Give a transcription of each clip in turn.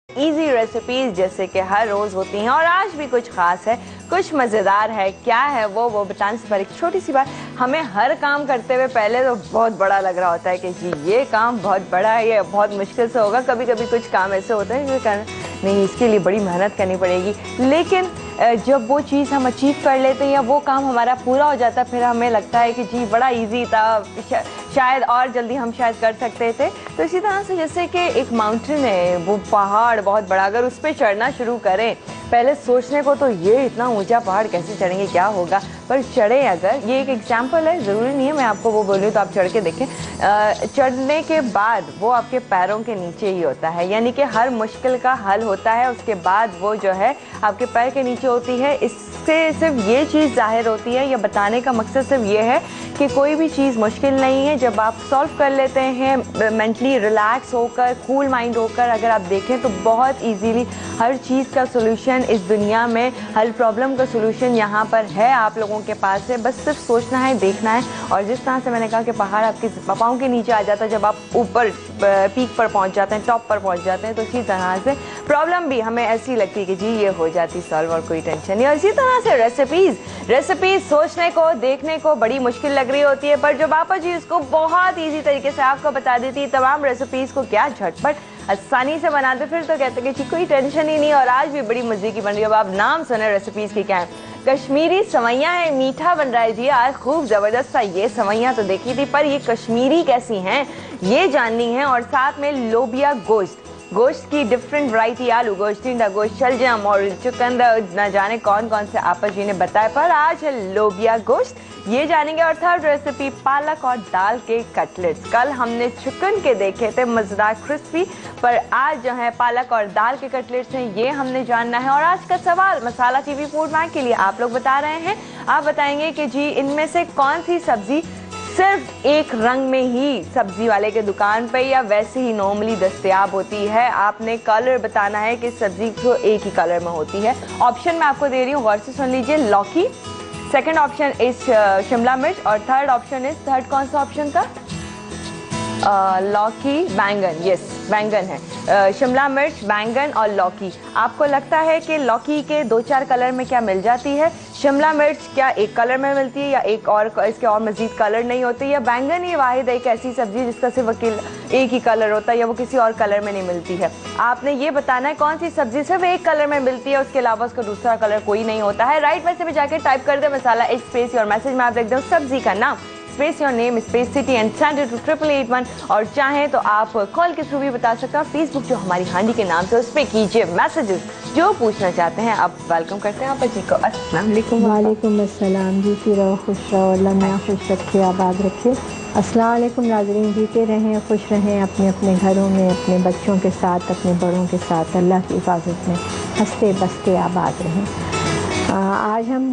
Easy recipes जैसे कि हर रोज होती हैं और आज भी कुछ खास है, कुछ मज़ेदार है। क्या है वो बताने से पहले एक छोटी सी बात, हमें हर काम करते हुए पहले तो बहुत बड़ा लग रहा होता है कि जी ये काम बहुत बड़ा है, ये बहुत मुश्किल से होगा। कभी कभी कुछ काम ऐसे होते हैं जो कारण नहीं, इसके लिए बड़ी मेहनत करनी पड़ेगी, लेकिन जब वो चीज़ हम अचीव कर लेते हैं या वो काम हमारा पूरा हो जाता है, फिर हमें लगता है कि जी बड़ा इजी था, शायद और जल्दी हम शायद कर सकते थे। तो इसी तरह से जैसे कि एक माउंटेन है, वो पहाड़ बहुत बड़ा, अगर उस पर चढ़ना शुरू करें, पहले सोचने को तो ये इतना ऊंचा पहाड़ कैसे चढ़ेंगे, क्या होगा, पर चढ़े अगर, ये एक एग्जाम्पल है, ज़रूरी नहीं है मैं आपको वो बोलूँ तो आप चढ़ के देखें। चढ़ने के बाद वो आपके पैरों के नीचे ही होता है, यानी कि हर मुश्किल का हल होता है उसके बाद वो जो है आपके पैर के नीचे होती है। इससे सिर्फ ये चीज़ जाहिर होती है, या बताने का मकसद सिर्फ ये है कि कोई भी चीज़ मुश्किल नहीं है जब आप सॉल्व कर लेते हैं मेंटली रिलैक्स होकर, कूल माइंड होकर। अगर आप देखें तो बहुत इजीली हर चीज़ का सोल्यूशन इस दुनिया में, हर प्रॉब्लम का सोल्यूशन यहाँ पर है, आप लोगों के पास है, बस सिर्फ सोचना है, देखना है। और जिस तरह से मैंने कहा कि पहाड़ आपके पाँव के नीचे आ जाता है जब आप ऊपर पीक पर पहुँच जाते हैं, टॉप पर पहुँच जाते हैं, तो इसी तरह से प्रॉब्लम भी हमें ऐसी लगती है कि जी ये हो जाती सॉल्व और कोई टेंशन नहीं। और इसी तरह से रेसिपीज सोचने को, देखने को बड़ी मुश्किल लग रही होती है, पर जो बापा जी इसको बहुत ईजी तरीके से आपको बता देती है, तमाम रेसिपीज को क्या झटपट आसानी से बनाते, फिर तो कहते हैं कि कोई टेंशन ही नहीं। और आज भी बड़ी मजे की बन रही है। अब आप नाम सुने रेसिपीज की, क्या है, कश्मीरी सवैयाँ है, मीठा बन रहा है जी आज खूब जबरदस्त सा। ये सवैयाँ तो देखी थी, पर ये कश्मीरी कैसी हैं ये जाननी है। और साथ में लोबिया गोश्त की डिफरेंट वैरायटी, आलू गोश्त, टिंडा गोश्त, शलजम और चुकंदर, न जाने कौन कौन से आपस जी ने बताया, पर आज है लोबिया गोश्त, ये जानेंगे। और थर्ड रेसिपी पालक और दाल के कटलेट्स। कल हमने चिकन के देखे थे मजेदार क्रिस्पी, पर आज जो है पालक और दाल के कटलेट्स हैं, ये हमने जानना है। और आज का सवाल मसाला टीवी फूड बैंक के लिए आप लोग बता रहे हैं, आप बताएंगे कि जी इनमें से कौन सी सब्जी सिर्फ एक रंग में ही सब्जी वाले के दुकान पे या वैसे ही नॉर्मली दस्तयाब होती है। आपने कलर बताना है कि सब्जी तो एक ही कलर में होती है। ऑप्शन मैं आपको दे रही हूँ, गौर से सुन लीजिए। लौकी, सेकंड ऑप्शन इज शिमला मिर्च, और थर्ड ऑप्शन इज, थर्ड कौन सा ऑप्शन था, लौकी, बैंगन। यस, बैंगन है, शिमला मिर्च, बैंगन और लौकी। आपको लगता है कि लौकी के 2-4 कलर में क्या मिल जाती है, शिमला मिर्च क्या एक कलर में मिलती है या एक और इसके और मजीद कलर नहीं होते, या बैंगन ही वाहिद एक ऐसी सब्जी जिसका सिर्फ एक ही कलर होता है या वो किसी और कलर में नहीं मिलती है। आपने ये बताना है कौन सी सब्जी सिर्फ एक कलर में मिलती है, उसके अलावा उसका दूसरा कलर कोई नहीं होता है। राइट वैसे भी जाकर टाइप कर दे मसाला एक स्पेस और मैसेज में आप लिख दो सब्जी का नाम, space your name, space city and send it to 8881। और चाहें तो आप कॉल के थ्रू भी बता सकते हैं। फेसबुक जो हमारी हांडी के नाम से, उस पर कीजिए मैसेजेस जो पूछना चाहते हैं। अब वेलकम करते हैं आप जी को। अस्सलाम वालेकुम। वालेकुम अस्सलाम। जीती रहो, खुश रहो, अल्लाह में खुश रखे, आबाद रखे। अस्सलाम वालेकुम नाज़रीन, जीते रहें, खुश रहें, अपने अपने घरों में, अपने बच्चों के साथ, अपने बड़ों के साथ, अल्लाह की हिफाजत में हंसते बसते आबाद रहें। आज हम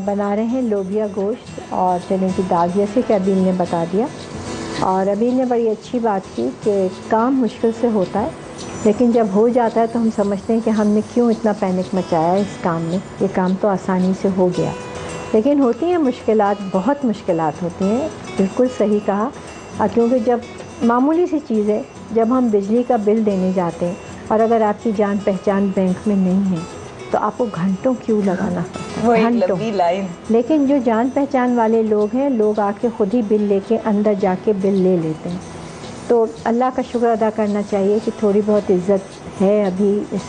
बना रहे हैं लोबिया गोश्त और चने की दाल, जैसे कि अबील ने बता दिया। और अबील ने बड़ी अच्छी बात की कि काम मुश्किल से होता है, लेकिन जब हो जाता है तो हम समझते हैं कि हमने क्यों इतना पैनिक मचाया इस काम में, ये काम तो आसानी से हो गया। लेकिन होती हैं मुश्किलात, बहुत मुश्किलात होती हैं, बिल्कुल सही कहा। क्योंकि जब मामूली सी चीज़ है, जब हम बिजली का बिल देने जाते हैं और अगर आपकी जान पहचान बैंक में नहीं है तो आपको घंटों क्यों लगाना पड़ता है, घंटों लाइन। लेकिन जो जान पहचान वाले लोग हैं, लोग आके ख़ुद ही बिल लेके अंदर जाके बिल ले लेते हैं। तो अल्लाह का शुक्र अदा करना चाहिए कि थोड़ी बहुत इज़्ज़त है अभी इस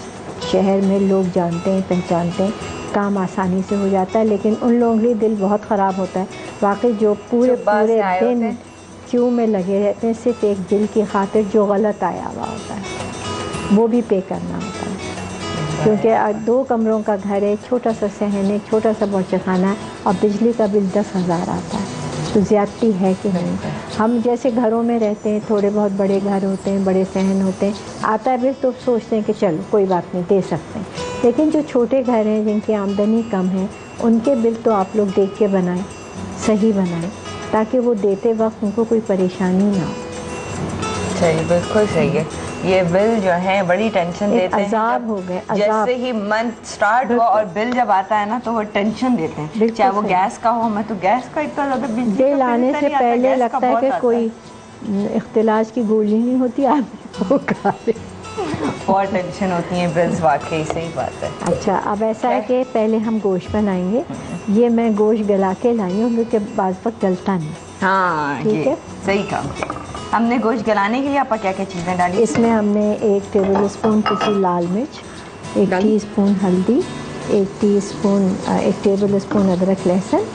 शहर में, लोग जानते हैं, पहचानते हैं, काम आसानी से हो जाता है। लेकिन उन लोगों के दिल बहुत ख़राब होता है वाकई, जो पूरे दिन क्यों में लगे रहते हैं सिर्फ एक बिल की खातिर जो गलत आया हुआ होता है वो भी पे करना होता है। क्योंकि 2 कमरों का घर है, छोटा सा सहन है, छोटा सा बौचखाना है और बिजली का बिल 10,000 आता है, तो ज़्यादती है कि नहीं। हम जैसे घरों में रहते हैं, थोड़े बहुत बड़े घर होते हैं, बड़े सहन होते हैं, आता है बिल तो सोचते हैं कि चलो कोई बात नहीं, दे सकते हैं। लेकिन जो छोटे घर हैं, जिनकी आमदनी कम है, उनके बिल तो आप लोग देख के बनाएं, सही बनाएं, ताकि वो देते वक्त उनको कोई परेशानी ना हो। सही, बिल्कुल सही है। ये बिल जो है बड़ी टेंशन देते हैं, अजाब हो गए। जैसे ही मंथ स्टार्ट हुआ और बिल जब आता है ना तो वो टेंशन देते हैं, चाहे वो गैस का हो। मैं तो गैस का इतना ज़्यादा बिल आने से पहले लगता है कि कोई इख्तिलाज की गोली नहीं होती, आदमी वो खा ले। बहुत टेंशन होती है बिल्स, वाकई सही बात है। अच्छा, अब ऐसा है कि पहले हम गोश्त बनाएंगे। ये मैं गोश्त गला के लाई हूँ क्योंकि बाज़ वक्त गलता नहीं। हाँ, ठीक है, सही काम। हमने गोश्त गलाने के लिए आपा क्या क्या चीज़ें डाली? इसमें हमने 1 टेबल स्पून पिसी लाल मिर्च, 1 टीस्पून हल्दी, 1 टेबल स्पून अदरक लहसुन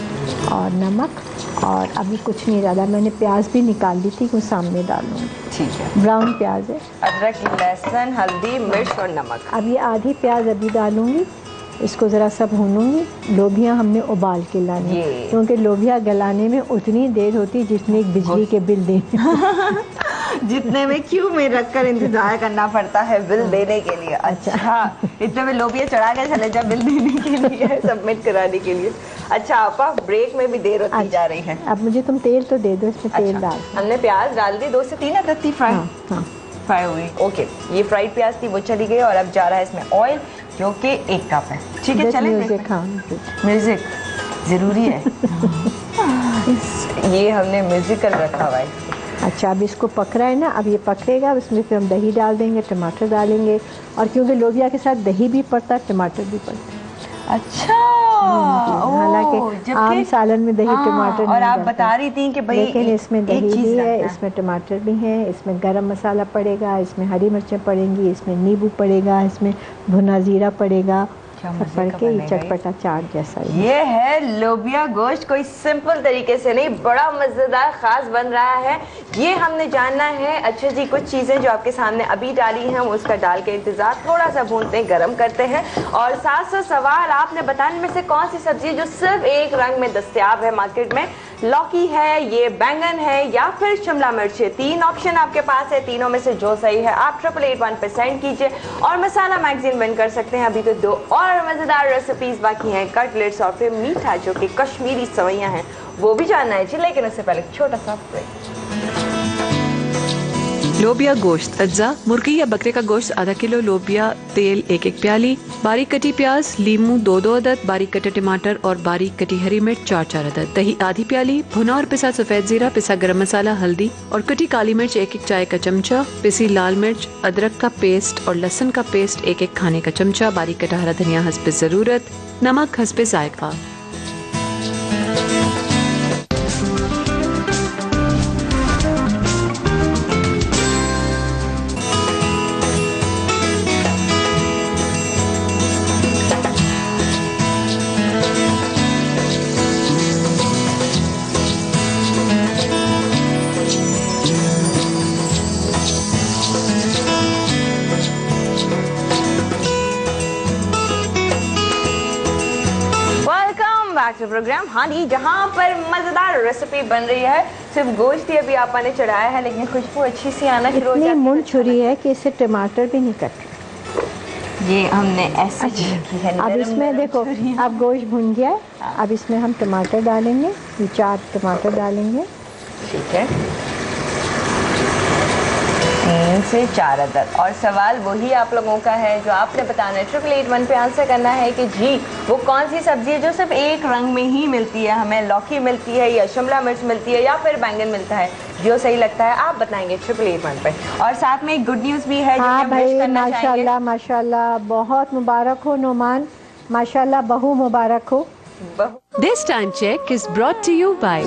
और नमक, और अभी कुछ नहीं ज़्यादा। मैंने प्याज भी निकाल दी थी, कुछ सामने डालूँगी। ठीक है, ब्राउन प्याज है। अदरक लहसुन हल्दी मिर्च और नमक। अब ये आधी प्याज अभी डालूँगी, इसको ज़रा सा भूनूंगी। लोबिया हमने उबाल के लानी है क्योंकि लोबिया गलाने में उतनी देर होती है जितने एक बिजली के बिल देने जितने में क्यों में रखकर इंतजार करना पड़ता है बिल देने के लिए। अच्छा, इतने में लोबिया चढ़ा के चले जा बिल देने के लिए, सबमिट कराने के लिए। अच्छा आपा, ब्रेक में भी देर होती जा रही है। अब मुझे तुम तेल तो दे दो, इसमें तेल डाल। हमने प्याज डाल दी, 2 से 3 अदद फ्राई फ्राई हुई। ओके, ये फ्राइड प्याज थी, वो चली गई और अब जा रहा है इसमें ऑयल जो कि 1 कप है। ठीक है, चले। म्यूजिक जरूरी है। ये हमने म्यूजिकल रखा हुआ है। अच्छा, अब इसको पक रहा है ना, अब ये पकेगा, इसमें फिर हम दही डाल देंगे, टमाटर डालेंगे, और क्योंकि लोबिया के साथ दही भी पड़ता है, टमाटर भी पड़ता है। अच्छा, हालांकि आम सालन में दही टमाटर और आप बता रही थी कि भाई, लेकिन इसमें दही भी है, इसमें टमाटर भी है, इसमें गरम मसाला पड़ेगा, इसमें हरी मिर्चें पड़ेंगी, इसमें नींबू पड़ेगा, इसमें भुना जीरा पड़ेगा, पड़ के ये चटपटा चाट जैसा ये है लोबिया गोश्त। कोई सिंपल तरीके से नहीं, बड़ा मज़ेदार खास बन रहा है। ये हमने जानना है। अच्छा जी, कुछ चीज़ें जो आपके सामने अभी डाली हैं उसका डाल के इंतज़ार थोड़ा सा भूनते हैं, गर्म करते हैं। और 700 सवाल आपने बताने में से कौन सी सब्जी जो सिर्फ एक रंग में दस्तयाब है मार्केट में? लौकी है, ये बैंगन है, या फिर शिमला मिर्च है? 3 ऑप्शन आपके पास है, तीनों में से जो सही है आप 8881% कीजिए और मसाला मैगजीन विन कर सकते हैं। अभी तो 2 और मजेदार रेसिपीज बाकी हैं, कटलेट्स और फिर मीठा जो कि कश्मीरी सवैयां हैं, वो भी जानना है जी। लेकिन उससे पहले छोटा सा ब्रेक। लोबिया गोश्त अज्जा: मुर्गी या बकरे का गोश्त आधा किलो, लोबिया तेल 1 प्याली, बारीक कटी प्याज, लीमू 2 अदद, बारीक कटे टमाटर और बारीक कटी हरी मिर्च 4 अदद, दही आधी प्याली, भुना और पिसा सफेद जीरा, पिसा गरम मसाला, हल्दी और कटी काली मिर्च 1 चाय का चमचा, पिसी लाल मिर्च, अदरक का पेस्ट और लहसुन का पेस्ट 1 खाने का चमचा, बारीक कटा हरा धनिया हस्बे जरूरत, नमक हस्बे जायका। प्रोग्राम हाँ जी, जहाँ पर मजेदार रेसिपी बन रही है। सिर्फ गोश्त ही अभी आपा ने चढ़ाया है, लेकिन खुशबू अच्छी सी आना शुरू हो जाती है। इतनी मुंड छुरी है कि इससे टमाटर भी नहीं कट रहे। ये हमने ऐसे की है। अब इसमें देखो, अब गोश्त भुन गया है, अब इसमें हम टमाटर डालेंगे, ये 4 टमाटर डालेंगे। ठीक है, 3 से 4 अदद। और सवाल वही आप लोगों का है जो आपने बताना है, 8881 पे आंसर करना है कि जी वो कौन सी सब्जी है जो सिर्फ एक रंग में ही मिलती है। हमें लौकी मिलती है या शिमला मिर्च मिलती है या फिर बैंगन मिलता है, जो सही लगता है आप बताएंगे 8881 पे। और साथ में एक गुड न्यूज़ भी है। हाँ भाई, माशाल्लाह माशाल्लाह, बहुत मुबारक हो नोमान, माशाल्लाह बहू मुबारक हो। This time check is brought to you by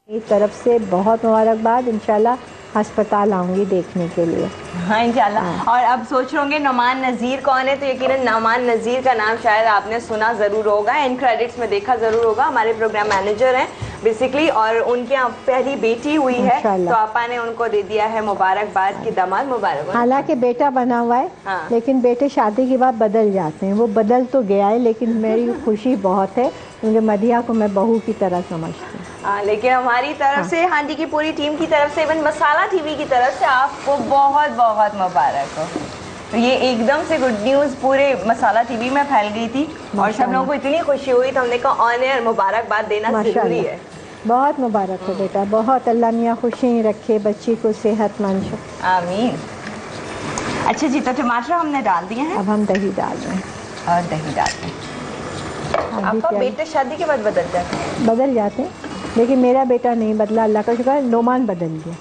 मेरी तरफ से बहुत मुबारकबाद। इंशाल्लाह अस्पताल आऊंगी देखने के लिए। हाँ इंशाल्लाह। और अब सोच रहे होंगे नोमान नज़ीर कौन है, तो यकीनन नोमान नज़ीर का नाम शायद आपने सुना ज़रूर होगा, एंड क्रेडिट्स में देखा ज़रूर होगा। हमारे प्रोग्राम मैनेजर हैं बेसिकली, और उनके यहाँ पहली बेटी हुई है, तो आपा ने उनको दे दिया है मुबारकबाद की दामाद मुबारक। हालांकि बेटा बना हुआ है, लेकिन बेटे शादी के बाद बदल जाते हैं। वो बदल तो गया है, लेकिन मेरी खुशी बहुत है क्योंकि मदिया को मैं बहू की तरह समझती हूँ। लेकिन हमारी तरफ से, हाँ जी की पूरी टीम की तरफ से, इवन मसाला टीवी की तरफ से आपको बहुत बहुत मुबारक हो। तो ये एकदम से गुड न्यूज़ पूरे मसाला टीवी में फैल गई थी और सब लोगों को इतनी खुशी हुई, तो हमने कहा ऑन एयर मुबारकबाद देना जरूरी है। बहुत मुबारक हो बेटा, बहुत अल्लाह मियाँ खुशी रखे, बच्ची को सेहतमंद। आमीन। अच्छा जी, तो टमाटर हमने डाल दिए हैं, अब हम दही डाल रहे हैं। और दही डालते हैं। आपका बेटे शादी के बाद बदल जाते हैं? बदल जाते हैं, लेकिन मेरा बेटा नहीं बदला, अल्लाह का शुक्र, नोमान बदल गया।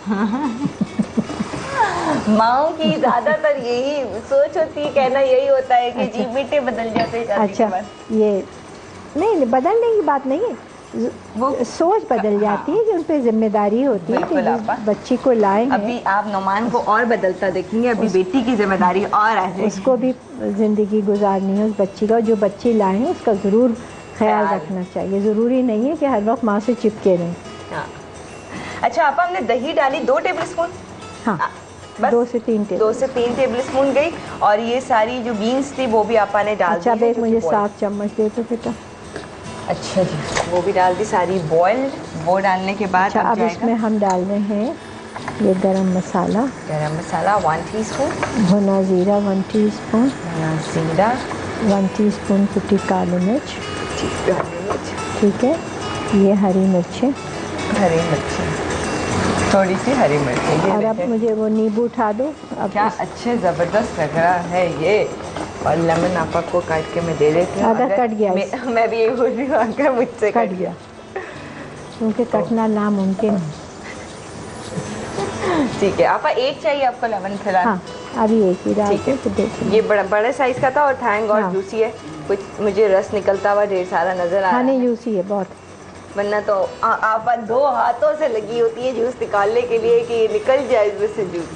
माओ की ज्यादातर यही सोच होती है, कहना यही होता है कि जी बेटे बदल जाते हैं शादी के बाद। ये नहीं, बदलने की बात नहीं है, वो सोच बदल जाती है कि उन पर जिम्मेदारी होती है कि जिस बच्ची को लाएंगे। अभी आप नोमान को और बदलता देखेंगे, अभी बेटी की जिम्मेदारी और है, उसको भी जिंदगी गुजारनी है उस बच्ची का, जो बच्ची लाए हैं उसका ज़रूर ख्याल रखना चाहिए। ज़रूरी नहीं है कि हर वक्त माँ से चिपके रहें। हाँ। अच्छा आपा, हमने दही डाली 2 टेबल स्पून, हाँ 2 से 3 टेबल स्पून गई, और ये सारी जो बीन्स थी वो भी आपा ने डाल दी। अच्छा एक मुझे 7 चम्मच दे दो बेटा। अच्छा जी, वो भी डाल दी सारी बॉइल्ड। वो डालने के बाद अच्छा अब इसमें हम डाल रहे हैं ये गरम मसाला 1 टीस्पून, भुना ज़ीरा 1 टीस्पून, जीरा 1 टीस्पून कुटी काली मिर्च, ठीक है, ये हरी मिर्चें, थोड़ी सी हरी मिर्च। और अब मुझे वो नींबू उठा दो। अब क्या अच्छे ज़बरदस्त लग रहा है ये, और लेमन आपा को काट के मैं दे देती हूँ। अगर कट गया मैं भी यही बोल रही हूँ, अगर मुझसे कट गया, क्योंकि कटना नामुमकिन है। ठीक है आपा, एक चाहिए आपको लेमन फिलहाल? हाँ अभी एक ही डाल के तो देखिए। ये बड़े साइज़ का था और थैंक गॉड जूसी है, कुछ मुझे रस निकलता हुआ ढेर सारा नज़र आ रहा है। नहीं जूसी है बहुत, वरना तो आपा 2 हाथों से लगी होती है जूस निकालने के लिए कि ये निकल जाए इसमें से जूस।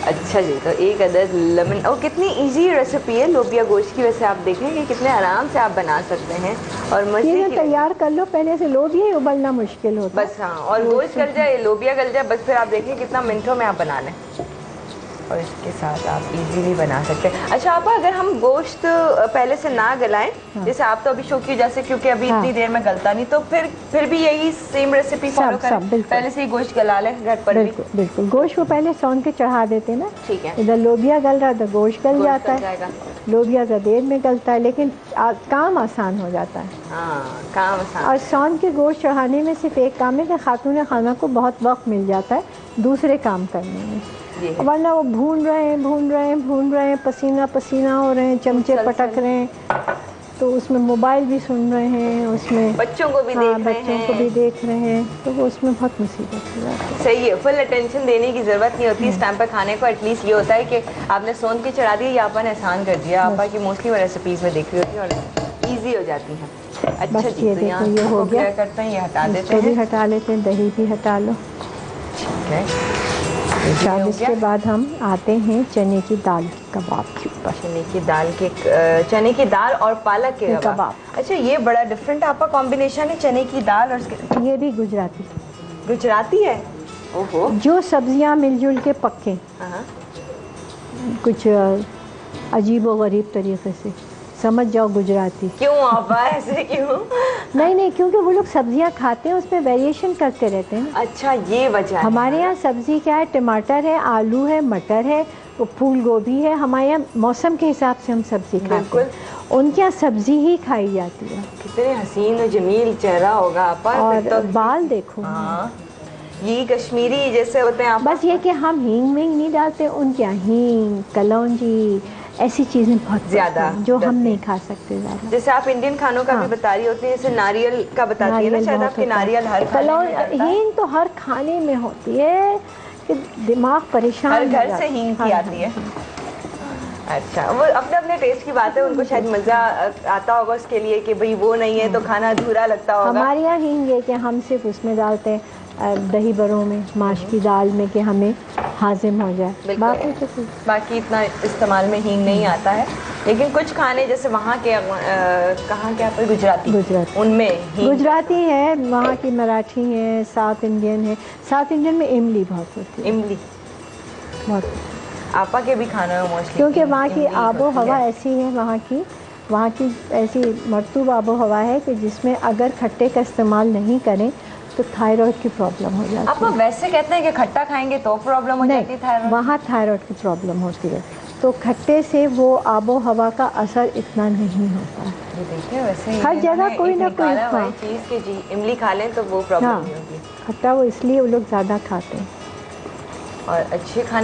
अच्छा जी, तो एक अदद लेमन, और कितनी इजी रेसिपी है लोबिया गोश्त की। वैसे आप देखेंगे कितने आराम से आप बना सकते हैं, और मजे ये तैयार कर लो पहले से, लोबिया ही उबलना मुश्किल होता है बस। हाँ, और गोश्त गल जाए, लोबिया गल जाए, बस फिर आप देखें कितना मिनटों में आप बना लें, और इसके साथ आप इजीली बना सकते हैं। अच्छा आपा, अगर हम गोश्त पहले से ना गलाएं, जैसे आप तो अभी शौक की जैसे, क्योंकि अभी इतनी देर में गलता नहीं, तो फिर भी यही सेम रेसिपी फॉलो करें, पहले से ही गोश्त गला लें घर पर? बिल्कुल गोश्त को पहले सौन के चढ़ा देते ना, ठीक है। इधर लोबिया गल रहा तो गोश्त गल जाता है, लोबिया का देर में गलता है, लेकिन काम आसान हो जाता है। हाँ, काम आसान। और सौन के गोश्त चढ़ाने में सिर्फ एक काम है कि खातून खाना को बहुत वक्त मिल जाता है दूसरे काम करने में, वरना वो भून रहे हैं, पसीना पसीना हो रहे हैं, चमचे पटक रहे हैं, तो उसमें मोबाइल भी सुन रहे हैं, उसमें बच्चों को भी देख रहे हैं, तो वो उसमें बहुत मुसीबत हो जाती है। सही है, फुल अटेंशन देने की ज़रूरत नहीं होती इस टाइम पर खाने को। एटलीस्ट ये होता है कि आपने सोन की चढ़ा दी, या आपने आसान कर दिया। आपा की मोस्टली वो रेसिपीज़ में देख रही होती है और ईजी हो जाती हैं। अच्छा जी, ये देखो ये हो गया, करते हैं, ये हटा देते हैं, भी हटा लेते हैं, दही भी हटा लो। ठीक है, इसके बाद हम आते हैं चने की दाल के कबाब के ऊपर। चने की दाल और पालक के कबाब। अच्छा, ये बड़ा डिफरेंट आपका कॉम्बिनेशन है, चने की दाल और ये भी गुजराती है। ओहो, जो सब्जियां मिलजुल के पक्के कुछ अजीब व गरीब तरीके से, समझ जाओ गुजराती। क्यों आपा, ऐसे क्यों? नहीं, क्योंकि वो लोग सब्जियां खाते हैं, उसमें वेरिएशन करते रहते हैं। अच्छा, ये वजह है। हमारे यहाँ सब्जी क्या है, टमाटर है, आलू है, मटर है, फूल गोभी है, हमारे यहाँ मौसम के हिसाब से हम सब्जी खाते हैं, उनके यहाँ सब्जी ही खाई जाती है। कितने हसीन और जमील चेहरा होगा आपा, और तो बाल देखो। हाँ, ये कश्मीरी जैसे होते हैं। बस ये कि हम हींग वींग नहीं डालते, उनके यहाँ हींग, कलौंजी, ऐसी चीज़ें बहुत ज़्यादा जो हम नहीं खा सकते ज़्यादा। जैसे आप इंडियन खानों का भी बता रही होती है, जैसे नारियल का बताती है ना, शायद आपके नारियल हर हींग तो हर खाने में होती है कि दिमाग परेशान, हर घर से हींग की आती है। अच्छा, वो अपने अपने टेस्ट की बात है, उनको शायद मज़ा आता होगा उसके लिए कि भाई वो नहीं है तो खाना अधूरा लगता होगा। हमारे यहाँ हींग है कि हम सिर्फ उसमें डालते हैं दही बड़ों में, माश की दाल में, कि हमें हाजिम हो जाए, बाकी इतना इस्तेमाल में हींग नहीं आता है। लेकिन कुछ खाने जैसे वहाँ के कहाँ के आप गुजराती, उनमें गुजराती है, वहाँ की मराठी है, साउथ इंडियन है। साउथ इंडियन में इमली बहुत होती है, इमली बहुत आपा के भी खाना में मोस्टली, क्योंकि वहाँ की आबो हवा ऐसी है, वहाँ की ऐसी मरतूब आबो हवा है कि जिसमें अगर खट्टे का इस्तेमाल नहीं करें तो थायराइड की प्रॉब्लम हो जाती है। आप वैसे कहते हैं कि खट्टा खाएंगे तो प्रॉब्लम हो जाती है थायराइड? वहाँ थायराइड की प्रॉब्लम होती है, तो खट्टे से वो आबो हवा का असर इतना नहीं होता है। ये देखिए, वैसे हर जगह कोई ना कोई चीज़ के जी इमली खा लें तो वो प्रॉब्लम नहीं होगी। खट्टा वो इसलिए वो लोग ज़्यादा खाते हैं। और अच्छे खाने